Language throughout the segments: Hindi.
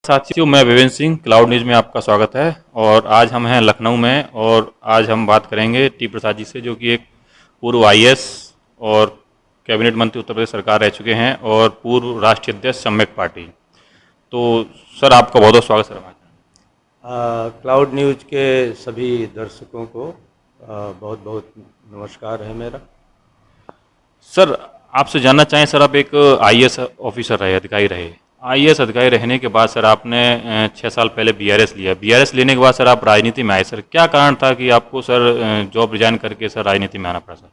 साथियों, मैं विवेंद्र सिंह, क्लाउड न्यूज़ में आपका स्वागत है। और आज हम हैं लखनऊ में और आज हम बात करेंगे टी प्रसाद जी से, जो कि एक पूर्व आईएएस और कैबिनेट मंत्री उत्तर प्रदेश सरकार रह चुके हैं और पूर्व राष्ट्रीय अध्यक्ष सम्यक पार्टी। तो सर, आपका बहुत बहुत स्वागत सर हमारे। क्लाउड न्यूज़ के सभी दर्शकों को बहुत बहुत नमस्कार है मेरा। सर, आपसे जानना चाहें सर, आप एक आईएएस ऑफिसर रहे, अधिकारी रहे। आईएएस अधिकारी रहने के बाद सर आपने 6 साल पहले बीआरएस लिया। बीआरएस लेने के बाद सर आप राजनीति में आए। सर, क्या कारण था कि आपको सर जॉब रिजाइन करके सर राजनीति में आना पड़ा सर?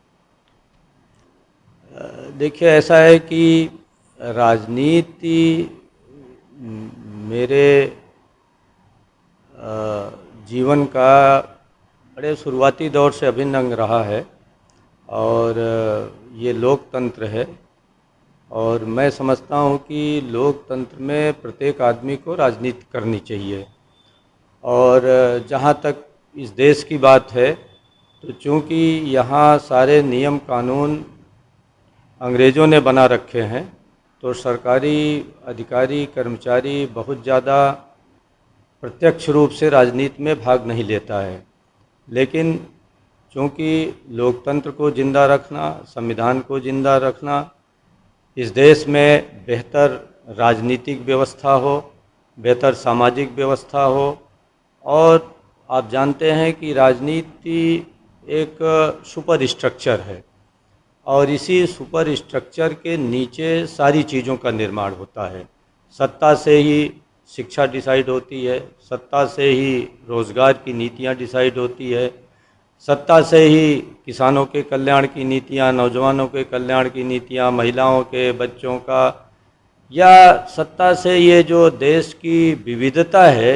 देखिए, ऐसा है कि राजनीति मेरे जीवन का बड़े शुरुआती दौर से अभिन्न अंग रहा है और ये लोकतंत्र है। और मैं समझता हूँ कि लोकतंत्र में प्रत्येक आदमी को राजनीति करनी चाहिए। और जहाँ तक इस देश की बात है, तो चूँकि यहाँ सारे नियम कानून अंग्रेज़ों ने बना रखे हैं, तो सरकारी अधिकारी कर्मचारी बहुत ज़्यादा प्रत्यक्ष रूप से राजनीति में भाग नहीं लेता है। लेकिन चूँकि लोकतंत्र को ज़िंदा रखना, संविधान को ज़िंदा रखना, इस देश में बेहतर राजनीतिक व्यवस्था हो, बेहतर सामाजिक व्यवस्था हो। और आप जानते हैं कि राजनीति एक सुपर स्ट्रक्चर है और इसी सुपर स्ट्रक्चर के नीचे सारी चीज़ों का निर्माण होता है। सत्ता से ही शिक्षा डिसाइड होती है, सत्ता से ही रोज़गार की नीतियाँ डिसाइड होती है, सत्ता से ही किसानों के कल्याण की नीतियाँ, नौजवानों के कल्याण की नीतियाँ, महिलाओं के, बच्चों का, या सत्ता से ये जो देश की विविधता है,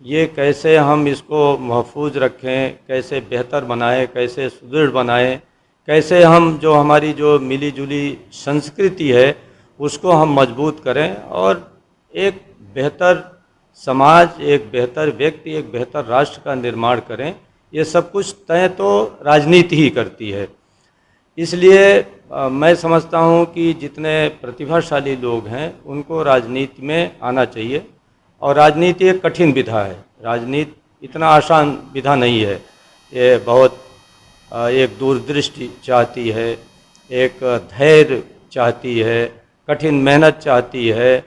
ये कैसे हम इसको महफूज रखें, कैसे बेहतर बनाएं, कैसे सुदृढ़ बनाएं, कैसे हम जो हमारी जो मिली जुली संस्कृति है उसको हम मजबूत करें और एक बेहतर समाज, एक बेहतर व्यक्ति, एक बेहतर राष्ट्र का निर्माण करें। ये सब कुछ तय तो राजनीति ही करती है। इसलिए मैं समझता हूँ कि जितने प्रतिभाशाली लोग हैं उनको राजनीति में आना चाहिए। और राजनीति एक कठिन विधा है, राजनीति इतना आसान विधा नहीं है। ये बहुत एक दूरदृष्टि चाहती है, एक धैर्य चाहती है, कठिन मेहनत चाहती है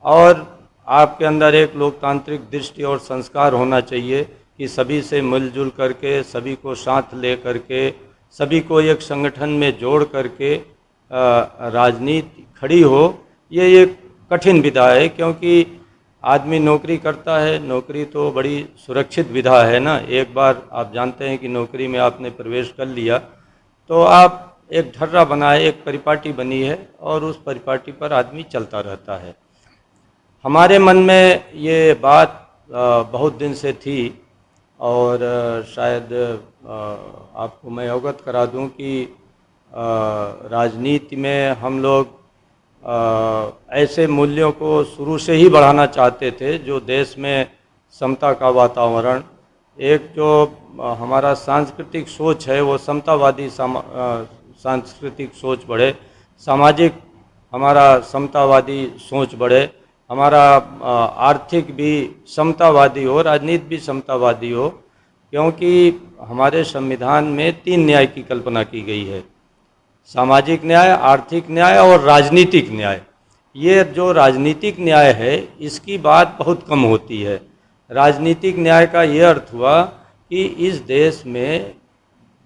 और आपके अंदर एक लोकतांत्रिक दृष्टि और संस्कार होना चाहिए कि सभी से मिलजुल करके, सभी को साथ ले करके, सभी को एक संगठन में जोड़ करके राजनीति खड़ी हो। ये एक कठिन विधा है, क्योंकि आदमी नौकरी करता है, नौकरी तो बड़ी सुरक्षित विधा है ना। एक बार आप जानते हैं कि नौकरी में आपने प्रवेश कर लिया तो आप एक ढर्रा बनाए, एक परिपाटी बनी है और उस परिपाटी पर आदमी चलता रहता है। हमारे मन में ये बात बहुत दिन से थी और शायद आपको मैं अवगत करा दूं कि राजनीति में हम लोग ऐसे मूल्यों को शुरू से ही बढ़ाना चाहते थे जो देश में समता का वातावरण, एक जो हमारा सांस्कृतिक सोच है वो समतावादी सांस्कृतिक सोच बढ़े, सामाजिक हमारा समतावादी सोच बढ़े, हमारा आर्थिक भी समतावादी हो, राजनीति भी समतावादी हो। क्योंकि हमारे संविधान में 3 न्याय की कल्पना की गई है, सामाजिक न्याय, आर्थिक न्याय और राजनीतिक न्याय। ये जो राजनीतिक न्याय है इसकी बात बहुत कम होती है। राजनीतिक न्याय का ये अर्थ हुआ कि इस देश में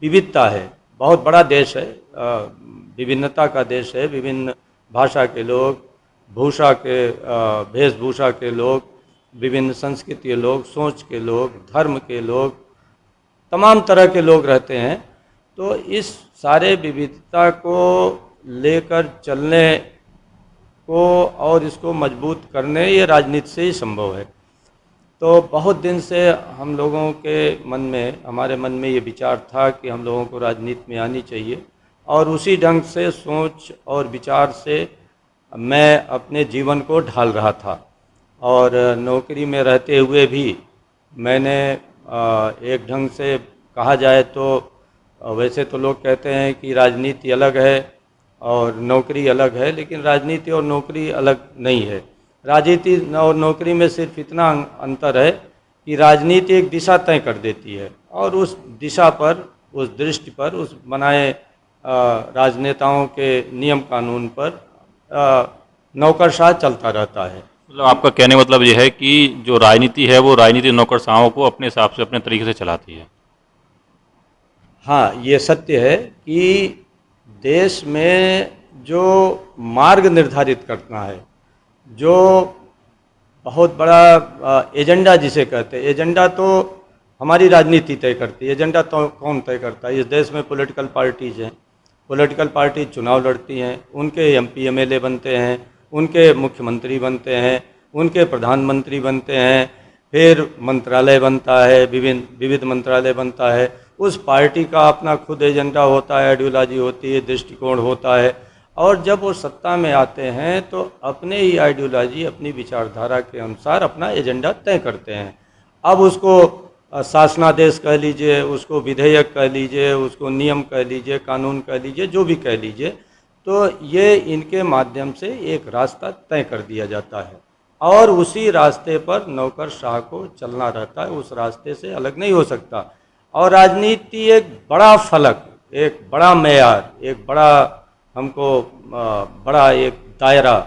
विविधता है, बहुत बड़ा देश है, विभिन्नता का देश है, विभिन्न भाषा के लोग, भूषा के वेशभूषा के लोग, विभिन्न संस्कृति के लोग, सोच के लोग, धर्म के लोग, तमाम तरह के लोग रहते हैं। तो इस सारे विविधता को लेकर चलने को और इसको मजबूत करने, ये राजनीति से ही संभव है। तो बहुत दिन से हम लोगों के मन में, हमारे मन में ये विचार था कि हम लोगों को राजनीति में आनी चाहिए और उसी ढंग से सोच और विचार से मैं अपने जीवन को ढाल रहा था। और नौकरी में रहते हुए भी मैंने एक ढंग से कहा जाए तो वैसे तो लोग कहते हैं कि राजनीति अलग है और नौकरी अलग है, लेकिन राजनीति और नौकरी अलग नहीं है। राजनीति और नौकरी में सिर्फ इतना अंतर है कि राजनीति एक दिशा तय कर देती है और उस दिशा पर, उस दृष्टि पर, उस बनाए राजनेताओं के नियम कानून पर नौकरशाह चलता रहता है। मतलब आपका कहने का मतलब यह है कि जो राजनीति है वो राजनीति नौकरशाहों को अपने हिसाब से अपने तरीके से चलाती है। हाँ, ये सत्य है कि देश में जो मार्ग निर्धारित करना है, जो बहुत बड़ा एजेंडा जिसे कहते हैं, एजेंडा तो हमारी राजनीति तय करती है, एजेंडा तो कौन तय करता है? इस देश में पॉलिटिकल पार्टीज हैं, पॉलिटिकल पार्टी चुनाव लड़ती हैं, उनके एमपी एमएलए बनते हैं, उनके मुख्यमंत्री बनते हैं, उनके प्रधानमंत्री बनते हैं, फिर मंत्रालय बनता है, विविध मंत्रालय बनता है। उस पार्टी का अपना खुद एजेंडा होता है, आइडियोलॉजी होती है, दृष्टिकोण होता है, और जब वो सत्ता में आते हैं तो अपने ही आइडियोलॉजी, अपनी विचारधारा के अनुसार अपना एजेंडा तय करते हैं। अब उसको शासनादेश कह लीजिए, उसको विधेयक कह लीजिए, उसको नियम कह लीजिए, कानून कह लीजिए, जो भी कह लीजिए, तो ये इनके माध्यम से एक रास्ता तय कर दिया जाता है और उसी रास्ते पर नौकरशाह को चलना रहता है, उस रास्ते से अलग नहीं हो सकता। और राजनीति एक बड़ा फलक, एक बड़ा मेयार, एक बड़ा हमको बड़ा एक दायरा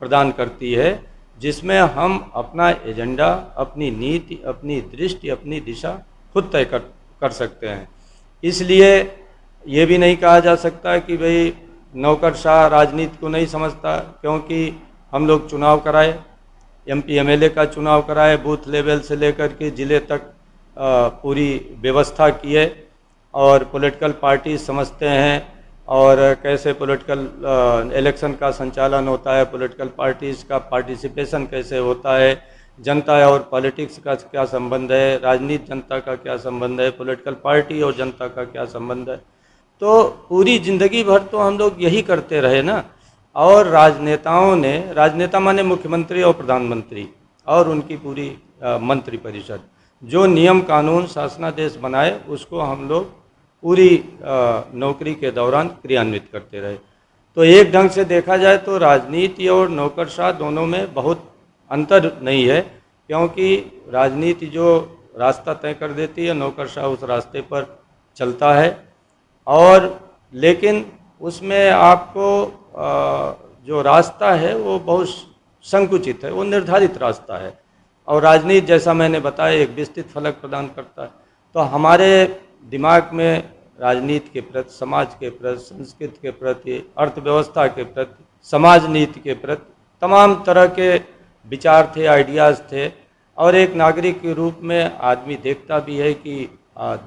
प्रदान करती है जिसमें हम अपना एजेंडा, अपनी नीति, अपनी दृष्टि, अपनी दिशा खुद तय कर सकते हैं। इसलिए ये भी नहीं कहा जा सकता कि भाई नौकरशाह राजनीति को नहीं समझता, क्योंकि हम लोग चुनाव कराए, एमपी एमएलए का चुनाव कराए, बूथ लेवल से लेकर के ज़िले तक पूरी व्यवस्था की है और पॉलिटिकल पार्टी समझते हैं और कैसे पॉलिटिकल इलेक्शन का संचालन होता है, पॉलिटिकल पार्टीज़ का पार्टिसिपेशन कैसे होता है, जनता और पॉलिटिक्स का क्या संबंध है, राजनीति जनता का क्या संबंध है, पॉलिटिकल पार्टी और जनता का क्या संबंध है। तो पूरी ज़िंदगी भर तो हम लोग यही करते रहे ना। और राजनेताओं ने, राजनेता माने मुख्यमंत्री और प्रधानमंत्री और उनकी पूरी मंत्रिपरिषद, जो नियम कानून शासनादेश बनाए उसको हम लोग पूरी नौकरी के दौरान क्रियान्वित करते रहे। तो एक ढंग से देखा जाए तो राजनीति और नौकरशाह दोनों में बहुत अंतर नहीं है, क्योंकि राजनीति जो रास्ता तय कर देती है, नौकरशाह उस रास्ते पर चलता है। और लेकिन उसमें आपको जो रास्ता है वो बहुत संकुचित है, वो निर्धारित रास्ता है, और राजनीति जैसा मैंने बताया एक विस्तृत फलक प्रदान करता है। तो हमारे दिमाग में राजनीति के प्रति, समाज के प्रति, संस्कृति के प्रति, अर्थव्यवस्था के प्रति, समाज नीति के प्रति तमाम तरह के विचार थे, आइडियाज़ थे। और एक नागरिक के रूप में आदमी देखता भी है कि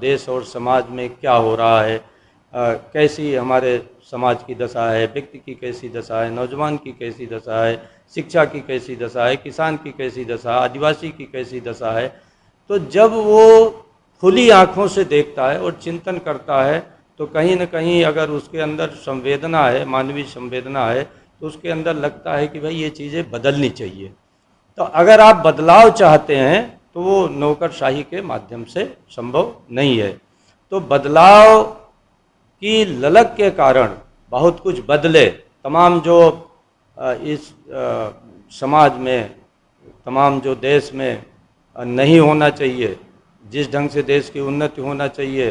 देश और समाज में क्या हो रहा है, कैसी हमारे समाज की दशा है, व्यक्ति की कैसी दशा है, नौजवान की कैसी दशा है, शिक्षा की कैसी दशा है, किसान की कैसी दशा है, आदिवासी की कैसी दशा है। तो जब वो खुली आँखों से देखता है और चिंतन करता है तो कहीं न कहीं अगर उसके अंदर संवेदना है, मानवीय संवेदना है, तो उसके अंदर लगता है कि भाई ये चीज़ें बदलनी चाहिए। तो अगर आप बदलाव चाहते हैं तो वो नौकरशाही के माध्यम से संभव नहीं है। तो बदलाव की ललक के कारण बहुत कुछ बदले, तमाम जो इस समाज में, तमाम जो देश में नहीं होना चाहिए, जिस ढंग से देश की उन्नति होना चाहिए,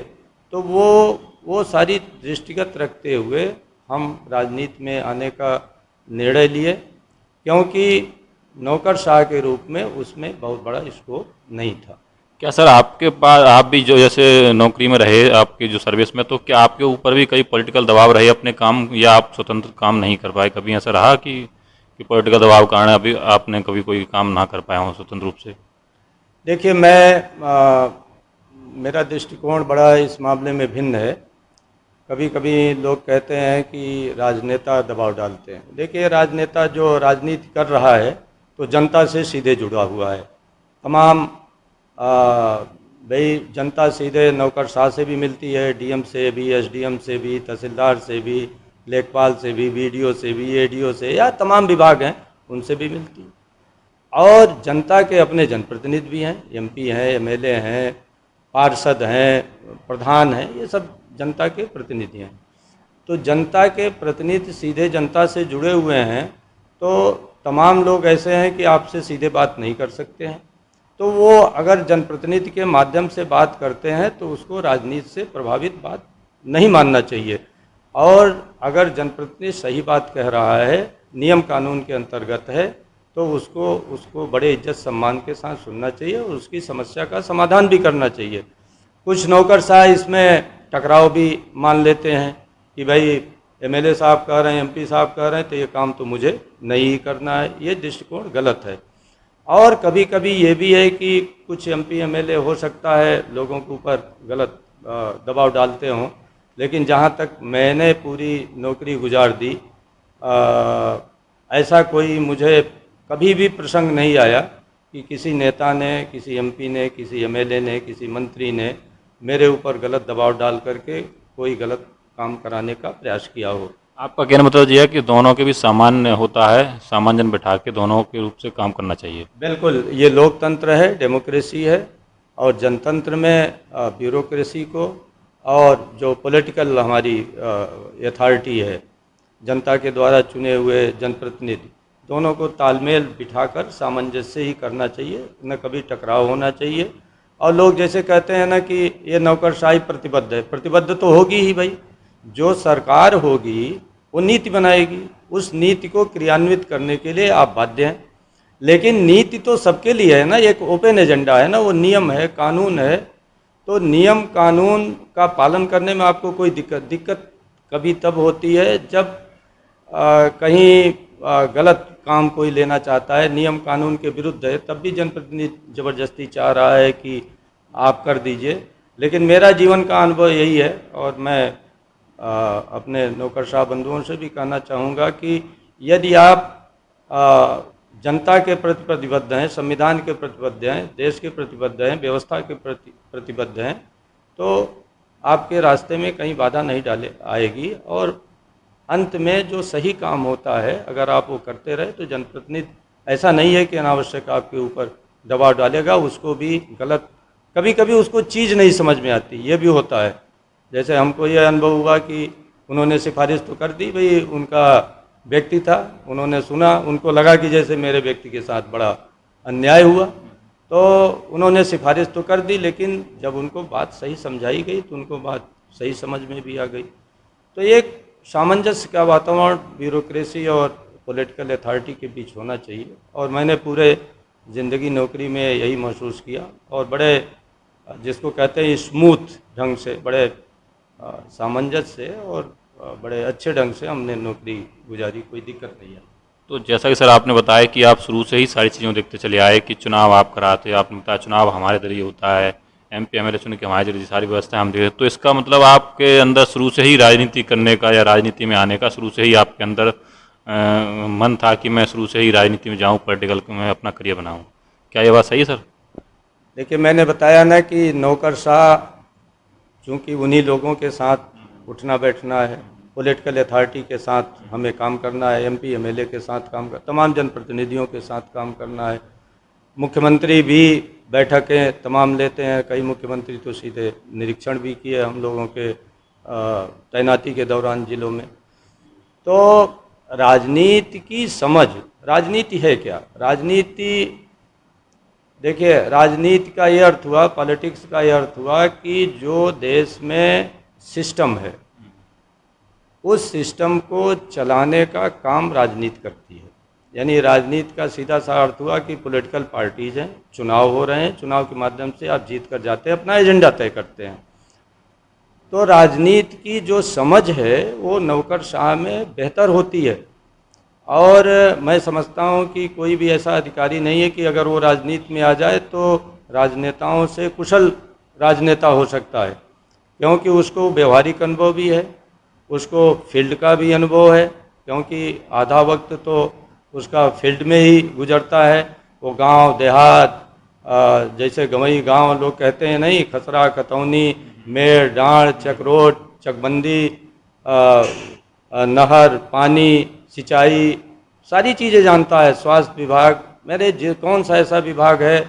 तो वो सारी दृष्टिगत रखते हुए हम राजनीति में आने का निर्णय लिए, क्योंकि नौकरशाह के रूप में उसमें बहुत बड़ा स्कोप नहीं था। क्या सर आपके पास, आप भी जो जैसे नौकरी में रहे आपकी जो सर्विस में, तो क्या आपके ऊपर भी कई पॉलिटिकल दबाव रहे अपने काम, या आप स्वतंत्र काम नहीं कर पाए? कभी ऐसा रहा कि पॉलिटिकल दबाव कारण अभी आपने कभी कोई काम ना कर पाया हो स्वतंत्र रूप से? देखिए, मेरा दृष्टिकोण बड़ा इस मामले में भिन्न है। कभी कभी लोग कहते हैं कि राजनेता दबाव डालते हैं। देखिए, राजनेता जो राजनीति कर रहा है तो जनता से सीधे जुड़ा हुआ है। तमाम भाई जनता सीधे नौकरशाह से भी मिलती है, डीएम से भी, एसडीएम से भी, तहसीलदार से भी, लेखपाल से भी, बीडीओ से भी, एडीओ से, या तमाम विभाग हैं उनसे भी मिलती है। और जनता के अपने जनप्रतिनिधि भी हैं, एमपी हैं, एमएलए हैं, पार्षद हैं, प्रधान हैं, ये सब जनता के प्रतिनिधि हैं। तो जनता के प्रतिनिधि सीधे जनता से जुड़े हुए हैं, तो तमाम लोग ऐसे हैं कि आपसे सीधे बात नहीं कर सकते हैं। तो वो अगर जनप्रतिनिधि के माध्यम से बात करते हैं तो उसको राजनीति से प्रभावित बात नहीं मानना चाहिए। और अगर जनप्रतिनिधि सही बात कह रहा है, नियम कानून के अंतर्गत है, तो उसको उसको बड़े इज्जत सम्मान के साथ सुनना चाहिए और उसकी समस्या का समाधान भी करना चाहिए। कुछ नौकरशाह इसमें टकराव भी मान लेते हैं कि भाई एमएलए साहब कह रहे हैं, एमपी साहब कह रहे हैं, तो ये काम तो मुझे नहीं करना है। ये दृष्टिकोण गलत है। और कभी कभी ये भी है कि कुछ एमपी एमएलए हो सकता है लोगों के ऊपर गलत दबाव डालते हों, लेकिन जहाँ तक मैंने पूरी नौकरी गुजार दी, ऐसा कोई मुझे कभी भी प्रसंग नहीं आया कि किसी नेता ने, किसी एमपी ने, किसी एमएलए ने, किसी मंत्री ने मेरे ऊपर गलत दबाव डाल करके कोई गलत काम कराने का प्रयास किया हो। आपका कहना मतलब ये है कि दोनों के भी सामान्य होता है, सामान्य बिठा के दोनों के रूप से काम करना चाहिए। बिल्कुल, ये लोकतंत्र है, डेमोक्रेसी है। और जनतंत्र में ब्यूरोक्रेसी को और जो पॉलिटिकल हमारी अथॉरिटी है, जनता के द्वारा चुने हुए जनप्रतिनिधि, दोनों को तालमेल बिठाकर सामंजस्य ही करना चाहिए, न कभी टकराव होना चाहिए। और लोग जैसे कहते हैं ना कि ये नौकरशाही प्रतिबद्ध है, प्रतिबद्ध तो होगी ही भाई। जो सरकार होगी वो नीति बनाएगी, उस नीति को क्रियान्वित करने के लिए आप बाध्य हैं। लेकिन नीति तो सबके लिए है ना, एक ओपन एजेंडा है ना, वो नियम है, कानून है। तो नियम कानून का पालन करने में आपको कोई दिक्कत कभी तब होती है जब कहीं गलत काम कोई लेना चाहता है, नियम कानून के विरुद्ध है, तब भी जनप्रतिनिधि ज़बरदस्ती चाह रहा है कि आप कर दीजिए। लेकिन मेरा जीवन का अनुभव यही है, और मैं अपने नौकरशाह बंधुओं से भी कहना चाहूँगा कि यदि आप जनता के प्रति प्रतिबद्ध हैं, संविधान के प्रतिबद्ध हैं, देश के प्रतिबद्ध हैं, व्यवस्था के प्रति प्रतिबद्ध हैं, तो आपके रास्ते में कहीं बाधा नहीं डाले आएगी। और अंत में जो सही काम होता है, अगर आप वो करते रहे, तो जनप्रतिनिधि ऐसा नहीं है कि अनावश्यक आपके ऊपर दबाव डालेगा। उसको भी गलत, कभी कभी उसको चीज़ नहीं समझ में आती, ये भी होता है। जैसे हमको ये अनुभव हुआ कि उन्होंने सिफारिश तो कर दी, भाई उनका व्यक्ति था, उन्होंने सुना, उनको लगा कि जैसे मेरे व्यक्ति के साथ बड़ा अन्याय हुआ, तो उन्होंने सिफारिश तो कर दी, लेकिन जब उनको बात सही समझाई गई तो उनको बात सही समझ में भी आ गई। तो एक सामंजस्य का वातावरण ब्यूरोक्रेसी और पॉलिटिकल अथॉरिटी के बीच होना चाहिए। और मैंने पूरे ज़िंदगी नौकरी में यही महसूस किया, और बड़े जिसको कहते हैं स्मूथ ढंग से, बड़े सामंजस्य से और बड़े अच्छे ढंग से हमने नौकरी गुजारी, कोई दिक्कत नहीं है। तो जैसा कि सर आपने बताया कि आप शुरू से ही सारी चीज़ों देखते चले आए कि चुनाव आप कराते, आपने बताया चुनाव हमारे जरिए होता है, एमपी एमएलए चुन के हमारे जरिए सारी व्यवस्था हम देखते, तो इसका मतलब आपके अंदर शुरू से ही राजनीति करने का या राजनीति में आने का शुरू से ही आपके अंदर मन था कि मैं शुरू से ही राजनीति में जाऊँ, पॉलिटिकल में अपना करियर बनाऊँ। क्या ये बात सही है सर? देखिए, मैंने बताया ना कि नौकरशाह चूँकि उन्हीं लोगों के साथ उठना बैठना है, पॉलिटिकल अथॉरिटी के साथ हमें काम करना है, एमपी एमएलए के साथ काम कर, तमाम जनप्रतिनिधियों के साथ काम करना है। मुख्यमंत्री भी बैठकें तमाम लेते हैं, कई मुख्यमंत्री तो सीधे निरीक्षण भी किए हम लोगों के तैनाती के दौरान जिलों में। तो राजनीति की समझ, राजनीति है क्या? राजनीति, देखिए, राजनीति का ये अर्थ हुआ, पॉलिटिक्स का ये अर्थ हुआ कि जो देश में सिस्टम है, उस सिस्टम को चलाने का काम राजनीति करती है। यानी राजनीति का सीधा सा अर्थ हुआ कि पॉलिटिकल पार्टीज हैं, चुनाव हो रहे हैं, चुनाव के माध्यम से आप जीत कर जाते हैं, अपना एजेंडा तय करते हैं। तो राजनीति की जो समझ है वो नौकरशाह में बेहतर होती है। और मैं समझता हूँ कि कोई भी ऐसा अधिकारी नहीं है कि अगर वो राजनीति में आ जाए तो राजनेताओं से कुशल राजनेता हो सकता है, क्योंकि उसको व्यवहारिक अनुभव भी है, उसको फील्ड का भी अनुभव है, क्योंकि आधा वक्त तो उसका फील्ड में ही गुजरता है। वो गांव देहात, जैसे गंवई गांव लोग कहते हैं नहीं, खसरा, खतौनी, मेड़, डांड, चकरोट, चकबंदी, नहर, पानी, सिंचाई, सारी चीज़ें जानता है। स्वास्थ्य विभाग, मेरे कौन सा ऐसा विभाग है,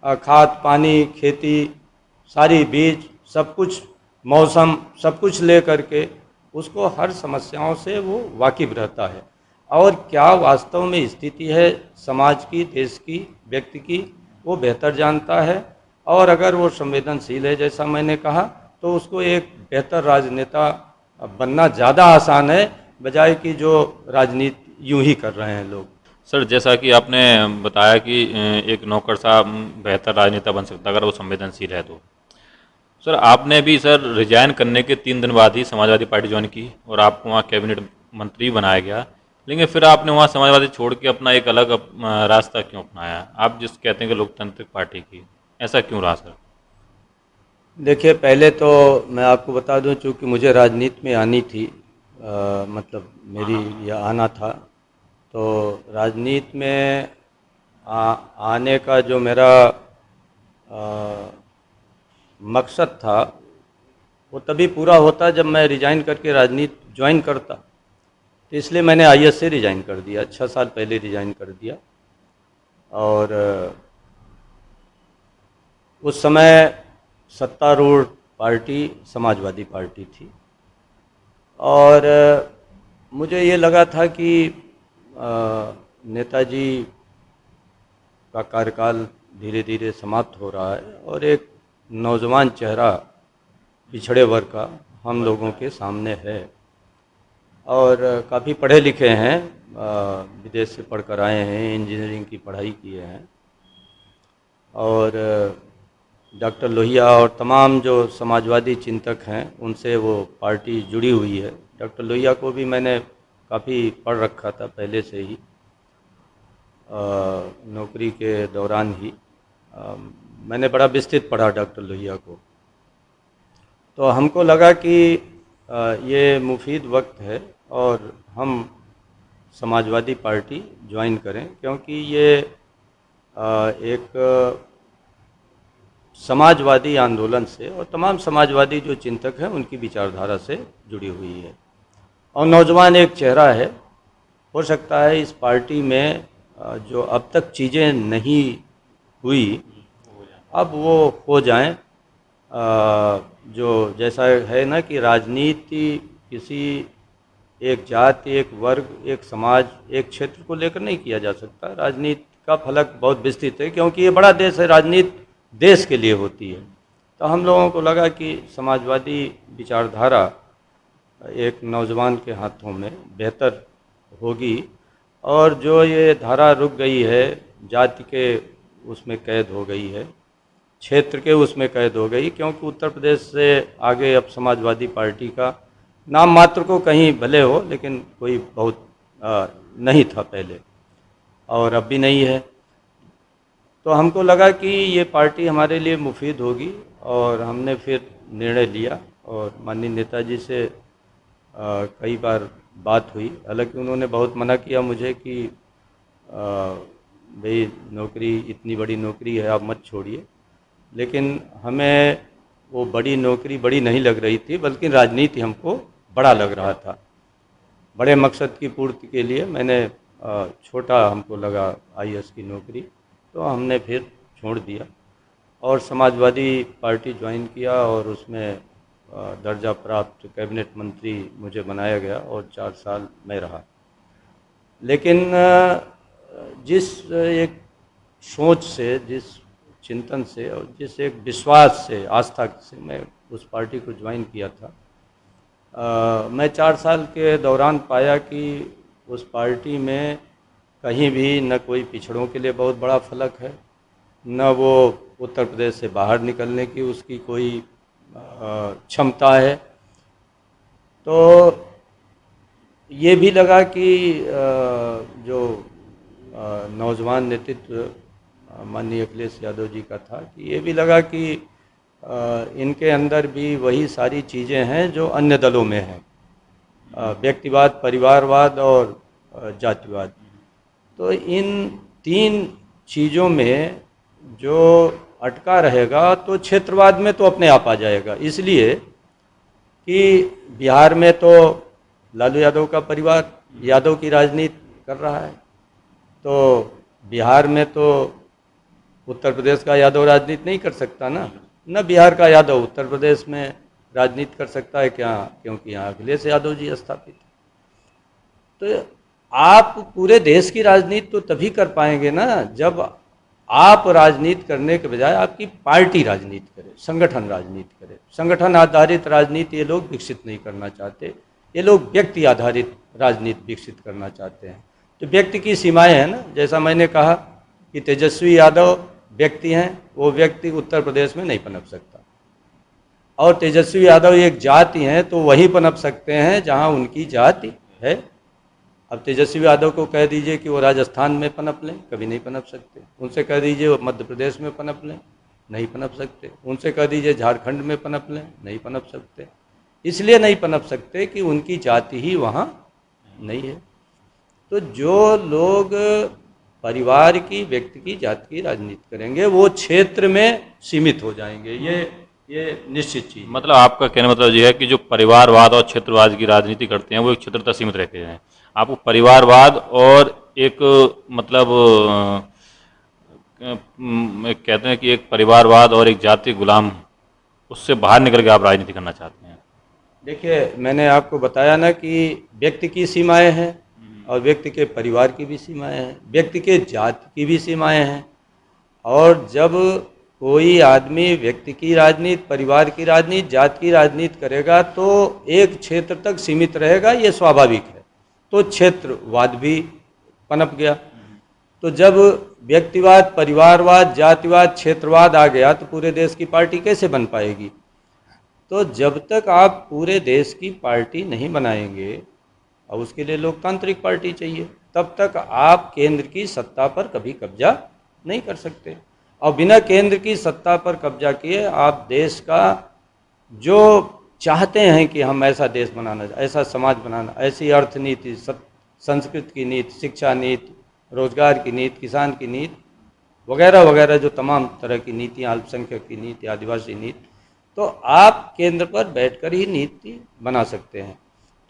खाद पानी, खेती, सारी बीज, सब कुछ, मौसम, सब कुछ ले करके उसको हर समस्याओं से वो वाकिफ़ रहता है। और क्या वास्तव में स्थिति है समाज की, देश की, व्यक्ति की, वो बेहतर जानता है। और अगर वो संवेदनशील है जैसा मैंने कहा, तो उसको एक बेहतर राजनेता बनना ज़्यादा आसान है, बजाय कि जो राजनीति यूं ही कर रहे हैं लोग। सर, जैसा कि आपने बताया कि एक नौकरशाह बेहतर राजनेता बन सकता है अगर वो संवेदनशील है तो। सर, आपने भी सर रिजाइन करने के 3 दिन बाद ही समाजवादी पार्टी ज्वाइन की और आपको वहाँ कैबिनेट मंत्री बनाया गया, लेकिन फिर आपने वहाँ समाजवादी छोड़ के अपना एक अलग रास्ता क्यों अपनाया? आप जिस कहते हैं कि लोकतांत्रिक पार्टी की, ऐसा क्यों रहा सर? देखिए, पहले तो मैं आपको बता दूं, चूँकि मुझे राजनीति में आनी थी, मतलब मेरी यह आना था, तो राजनीति में आने का जो मेरा मकसद था वो तभी पूरा होता जब मैं रिजाइन करके राजनीति ज्वाइन करता। तो इसलिए मैंने आईएएस से रिजाइन कर दिया, 6 साल पहले रिजाइन कर दिया। और उस समय सत्तारूढ़ पार्टी समाजवादी पार्टी थी, और मुझे ये लगा था कि नेताजी का कार्यकाल धीरे धीरे समाप्त हो रहा है और एक नौजवान चेहरा पिछड़े वर्ग का हम लोगों के सामने है, और काफ़ी पढ़े लिखे हैं, विदेश से पढ़कर आए हैं, इंजीनियरिंग की पढ़ाई किए हैं, और डॉक्टर लोहिया और तमाम जो समाजवादी चिंतक हैं उनसे वो पार्टी जुड़ी हुई है। डॉक्टर लोहिया को भी मैंने काफ़ी पढ़ रखा था पहले से ही, नौकरी के दौरान ही मैंने बड़ा विस्तृत पढ़ा डॉक्टर लोहिया को। तो हमको लगा कि ये मुफीद वक्त है और हम समाजवादी पार्टी ज्वाइन करें, क्योंकि ये एक समाजवादी आंदोलन से और तमाम समाजवादी जो चिंतक हैं उनकी विचारधारा से जुड़ी हुई है, और नौजवान एक चेहरा है। हो सकता है इस पार्टी में जो अब तक चीज़ें नहीं हुई अब वो हो जाएं। जो जैसा है ना कि राजनीति किसी एक जाति, एक वर्ग, एक समाज, एक क्षेत्र को लेकर नहीं किया जा सकता। राजनीति का फलक बहुत विस्तृत है, क्योंकि ये बड़ा देश है, राजनीति देश के लिए होती है। तो हम लोगों को लगा कि समाजवादी विचारधारा एक नौजवान के हाथों में बेहतर होगी, और जो ये धारा रुक गई है, जाति के उसमें कैद हो गई है, क्षेत्र के उसमें कैद हो गई, क्योंकि उत्तर प्रदेश से आगे अब समाजवादी पार्टी का नाम मात्र को कहीं भले हो, लेकिन कोई बहुत नहीं था पहले, और अब भी नहीं है। तो हमको लगा कि ये पार्टी हमारे लिए मुफीद होगी, और हमने फिर निर्णय लिया, और माननीय नेताजी से कई बार बात हुई। हालांकि उन्होंने बहुत मना किया मुझे कि भाई नौकरी, इतनी बड़ी नौकरी है, आप मत छोड़िए, लेकिन हमें वो बड़ी नौकरी बड़ी नहीं लग रही थी, बल्कि राजनीति हमको बड़ा लग रहा था। बड़े मकसद की पूर्ति के लिए मैंने छोटा हमको लगा आईएएस की नौकरी, तो हमने फिर छोड़ दिया और समाजवादी पार्टी ज्वाइन किया, और उसमें दर्जा प्राप्त कैबिनेट मंत्री मुझे बनाया गया और 4 साल मैं रहा। लेकिन जिस एक सोच से, जिस चिंतन से और जिस एक विश्वास से, आस्था से मैं उस पार्टी को ज्वाइन किया था, मैं 4 साल के दौरान पाया कि उस पार्टी में कहीं भी न कोई पिछड़ों के लिए बहुत बड़ा फलक है, न वो उत्तर प्रदेश से बाहर निकलने की उसकी कोई क्षमता है। तो ये भी लगा कि जो नौजवान नेतृत्व माननीय अखिलेश यादव जी का था, कि ये भी लगा कि इनके अंदर भी वही सारी चीज़ें हैं जो अन्य दलों में हैं, व्यक्तिवाद, परिवारवाद और जातिवाद। तो इन 3 चीज़ों में जो अटका रहेगा तो क्षेत्रवाद में तो अपने आप आ जाएगा, इसलिए कि बिहार में तो लालू यादव का परिवार यादव की राजनीति कर रहा है, तो बिहार में तो उत्तर प्रदेश का यादव राजनीति नहीं कर सकता ना, न बिहार का यादव उत्तर प्रदेश में राजनीति कर सकता है क्या, क्योंकि यहाँ अखिलेश यादव जी स्थापित। तो आप पूरे देश की राजनीति तो तभी कर पाएंगे ना जब आप राजनीति करने के बजाय आपकी पार्टी राजनीति करे, संगठन राजनीति करे। संगठन आधारित राजनीति ये लोग विकसित नहीं करना चाहते, ये लोग व्यक्ति आधारित राजनीति विकसित करना चाहते हैं। तो व्यक्ति की सीमाएं हैं ना, जैसा मैंने कहा कि तेजस्वी यादव व्यक्ति हैं, वो व्यक्ति उत्तर प्रदेश में नहीं पनप सकता, और तेजस्वी यादव एक जाति हैं तो वही पनप सकते हैं जहां उनकी जाति है। अब तेजस्वी यादव को कह दीजिए कि वो राजस्थान में पनप लें, कभी नहीं पनप सकते। उनसे कह दीजिए वो मध्य प्रदेश में पनप लें, नहीं पनप सकते। उनसे कह दीजिए झारखंड में पनप लें, नहीं पनप सकते। इसलिए नहीं पनप सकते कि उनकी जाति ही वहाँ नहीं है। तो जो लोग परिवार की, व्यक्ति की, जाति की राजनीति करेंगे वो क्षेत्र में सीमित हो जाएंगे, ये निश्चित चीज। मतलब आपका कहने मतलब ये है कि जो परिवारवाद और क्षेत्रवाद की राजनीति करते हैं वो एक क्षेत्र तक सीमित रहते हैं। आपको परिवारवाद और एक मतलब कहते हैं कि एक परिवारवाद और एक जाति गुलाम, उससे बाहर निकल के आप राजनीति करना चाहते हैं। देखिए, मैंने आपको बताया ना कि व्यक्ति की सीमाएं हैं और व्यक्ति के परिवार की भी सीमाएं हैं, व्यक्ति के जाति की भी सीमाएं हैं। और जब कोई आदमी व्यक्ति की राजनीति, परिवार की राजनीति, जाति की राजनीति करेगा तो एक क्षेत्र तक सीमित रहेगा, ये स्वाभाविक है। तो क्षेत्रवाद भी पनप गया। तो जब व्यक्तिवाद, परिवारवाद, जातिवाद, क्षेत्रवाद आ गया तो पूरे देश की पार्टी कैसे बन पाएगी? तो जब तक आप पूरे देश की पार्टी नहीं बनाएंगे, और उसके लिए लोकतांत्रिक पार्टी चाहिए, तब तक आप केंद्र की सत्ता पर कभी कब्जा नहीं कर सकते। और बिना केंद्र की सत्ता पर कब्जा किए आप देश का जो चाहते हैं कि हम ऐसा देश बनाना, ऐसा समाज बनाना, ऐसी अर्थनीति, संस्कृति की नीति, शिक्षा नीति, रोजगार की नीति, किसान की नीति वगैरह वगैरह, जो तमाम तरह की नीतियाँ, अल्पसंख्यक की नीति, आदिवासी नीति, तो आप केंद्र पर बैठकर ही नीति बना सकते हैं।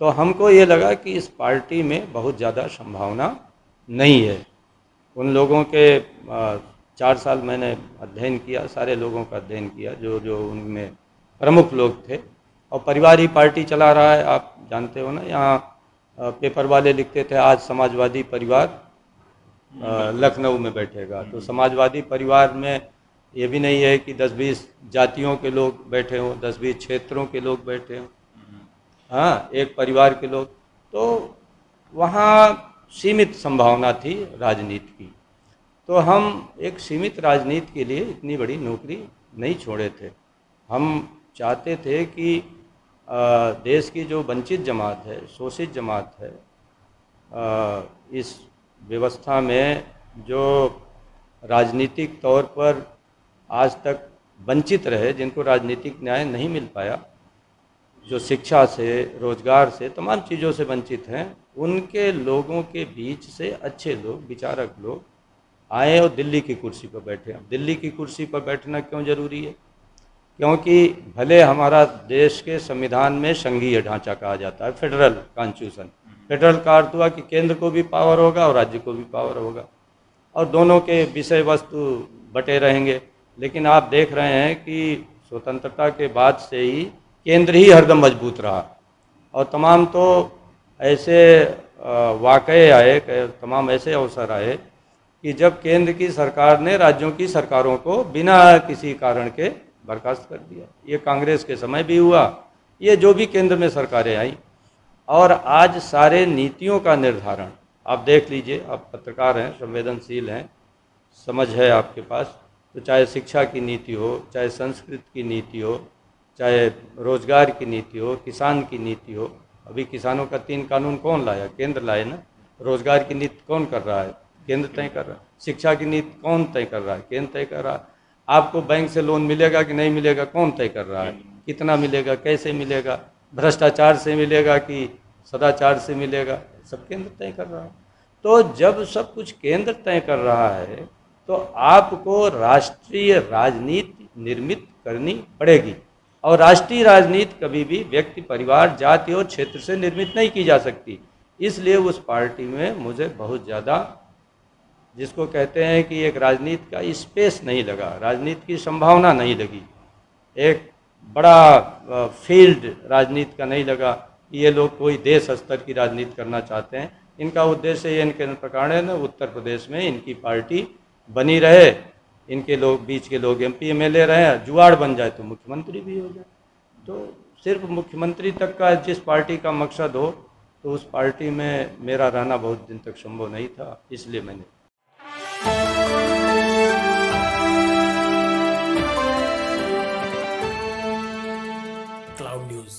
तो हमको ये लगा कि इस पार्टी में बहुत ज़्यादा संभावना नहीं है। उन लोगों के 4 साल मैंने अध्ययन किया, सारे लोगों का अध्ययन किया जो जो उनमें प्रमुख लोग थे, और परिवार ही पार्टी चला रहा है। आप जानते हो ना, यहाँ पेपर वाले लिखते थे आज समाजवादी परिवार लखनऊ में बैठेगा। तो समाजवादी परिवार में ये भी नहीं है कि 10-20 जातियों के लोग बैठे हों, 10-20 क्षेत्रों के लोग बैठे हों, हाँ, एक परिवार के लोग। तो वहाँ सीमित संभावना थी राजनीति की। तो हम एक सीमित राजनीति के लिए इतनी बड़ी नौकरी नहीं छोड़े थे। हम चाहते थे कि देश की जो वंचित जमात है, शोषित जमात है, इस व्यवस्था में जो राजनीतिक तौर पर आज तक वंचित रहे, जिनको राजनीतिक न्याय नहीं मिल पाया, जो शिक्षा से, रोजगार से, तमाम चीज़ों से वंचित हैं, उनके लोगों के बीच से अच्छे लोग, विचारक लोग आए और दिल्ली की कुर्सी पर बैठे। अब दिल्ली की कुर्सी पर बैठना क्यों जरूरी है? क्योंकि भले हमारा देश के संविधान में संघीय ढांचा कहा जाता है, फेडरल कॉन्स्टिट्यूशन। फेडरल का अर्थ हुआ कि केंद्र को भी पावर होगा और राज्य को भी पावर होगा, और दोनों के विषय वस्तु बटे रहेंगे। लेकिन आप देख रहे हैं कि स्वतंत्रता के बाद से ही केंद्र ही हरदम मजबूत रहा, और तमाम तो ऐसे वाक़ये आए, तमाम ऐसे अवसर आए कि जब केंद्र की सरकार ने राज्यों की सरकारों को बिना किसी कारण के बर्खास्त कर दिया। ये कांग्रेस के समय भी हुआ, ये जो भी केंद्र में सरकारें आई। और आज सारे नीतियों का निर्धारण आप देख लीजिए, आप पत्रकार हैं, संवेदनशील हैं, समझ है आपके पास, तो चाहे शिक्षा की नीति हो, चाहे संस्कृति की नीति हो, चाहे रोजगार की नीति हो, किसान की नीति हो। अभी किसानों का 3 कानून कौन लाया? केंद्र लाए ना। रोजगार की नीति कौन कर रहा है? केंद्र तय कर रहा है। शिक्षा की नीति कौन तय कर रहा है? केंद्र तय कर रहा है। आपको बैंक से लोन मिलेगा कि नहीं मिलेगा, कौन तय कर रहा है? कितना मिलेगा, कैसे मिलेगा, भ्रष्टाचार से मिलेगा कि सदाचार से मिलेगा, सब केंद्र तय कर रहा है। तो जब सब कुछ केंद्र तय कर रहा है तो आपको राष्ट्रीय राजनीति निर्मित करनी पड़ेगी, और राष्ट्रीय राजनीति कभी भी व्यक्ति, परिवार, जाति और क्षेत्र से निर्मित नहीं की जा सकती। इसलिए उस पार्टी में मुझे बहुत ज़्यादा, जिसको कहते हैं कि एक राजनीति का स्पेस नहीं लगा, राजनीति की संभावना नहीं लगी, एक बड़ा फील्ड राजनीति का नहीं लगा कि ये लोग कोई देश स्तर की राजनीति करना चाहते हैं। इनका उद्देश्य ये इनके प्रकार है ना, उत्तर प्रदेश में इनकी पार्टी बनी रहे, इनके लोग बीच के लोग एमपी एमएलए रहे, जुआड़ बन जाए तो मुख्यमंत्री भी हो जाए। तो सिर्फ मुख्यमंत्री तक का जिस पार्टी का मकसद हो, तो उस पार्टी में मेरा रहना बहुत दिन तक संभव नहीं था, इसलिए मैंने